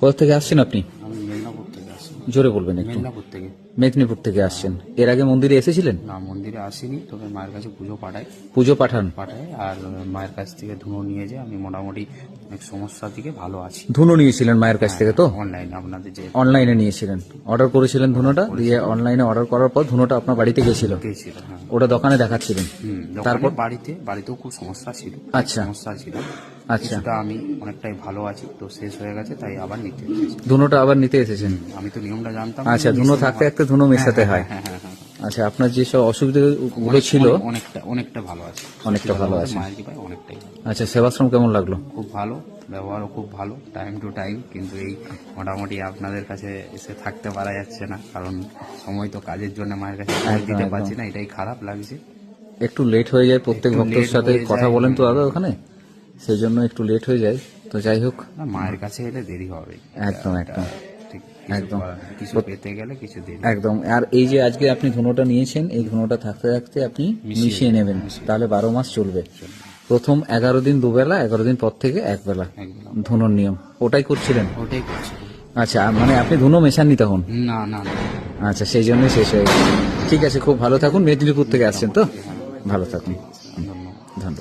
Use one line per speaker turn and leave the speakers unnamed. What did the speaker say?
কোথা থেকে আসছেন আপনি?
আমি মেদিনীপুর থেকে আসছি।
জোরে বলবেন একটু।
মেদিনীপুর থেকে।
মেদিনীপুর থেকে আসছেন। এর আগে মন্দিরে এসেছিলেন?
না, মন্দিরে আসিনি, তবে মায়ের কাছে পুজো
পুজো পাঠান?
পাঠাই আর মায়ের কাছ থেকে ধুনো নিয়ে যে আমি মোটামুটি অনেক সমস্যা থেকে ভালো আছি।
ধুনো নিয়েছিলেন মায়ের কাছ থেকে? তো
অনলাইনে আপনাদের যে
অনলাইনে নিয়েছিলেন, অর্ডার করেছিলেন ধুনোটা, দিয়ে অনলাইনে অর্ডার করার পর ধুনোটা আপনার বাড়িতে গেছিল?
গিয়েছিল, হ্যাঁ।
ওটা দোকানে দেখাচ্ছিলেন?
তারপর বাড়িতেও খুব সমস্যা ছিল।
আচ্ছা।
সমস্যা ছিল,
আচ্ছা,
কিছুটা আমি অনেকটাই ভালো আছি, তো শেষ হয়ে গেছে, তাই আবার নিতে এসেছি।
ধুনোটা আবার নিতে এসেছেন?
আমি তো নিয়মটা জানতাম না।
আচ্ছা, ধুনো থাকতে থাকতে ধুনো মেশাতে হয়।
হ্যাঁ, হ্যাঁ, হ্যাঁ।
আচ্ছা, আপনার যেসব অসুবিধাগুলো ছিল
অনেকটা ভালো আছে।
অনেকটা ভালো আছে।
মায়ের কৃপায় অনেকটাই ভালো।
আচ্ছা, সেবাশ্রম কেমন লাগলো?
খুব ভালো, ব্যবহারও খুব ভালো, টাইম টু টাইম। কিন্তু এই মোটামুটি আপনাদের কাছে এসে থাকতে পারা যাচ্ছে না, কারণ সময় তো কাজের জন্য মায়ের কাছে দিতে পারছি না, এটাই খারাপ লাগছে।
একটু লেট হয়ে যায়, প্রত্যেক
একটু
ভক্তের
late
সাথে
হয়ে
কথা
যায়।
বলেন তো দাদা ওখানে, সেই জন্য একটু লেট হয়ে যায়। তো যাই হোক,
না, মায়ের কাছে এলে দেরি হবে।
একদম একদম
ঠিক,
একদম।
কিছু পেতে গেলে কিছু দেরি।
একদম। আর এই যে আজকে আপনি ধুনোটা নিয়েছেন, এই ধুনোটা থাকতে থাকতে আপনি মিশিয়ে নেবেন, তাহলে 12 মাস চলবে। প্রথম 11 দিন দুবেলা, 11 দিন পর থেকে একবেলা ধুনোর নিয়ম, ওটাই করছিলেন?
ওটাই করছি।
আচ্ছা, মানে আপনি ধুনো মেশাননি তখন?
না না না।
আচ্ছা, সেই জন্যই শেষ হয়ে গেছে। ঠিক আছে, খুব ভালো থাকুন। মেদিনীপুর থেকে আসছেন তো? ভালো থাকুন।
ধন্যবাদ।
ধন্যবাদ।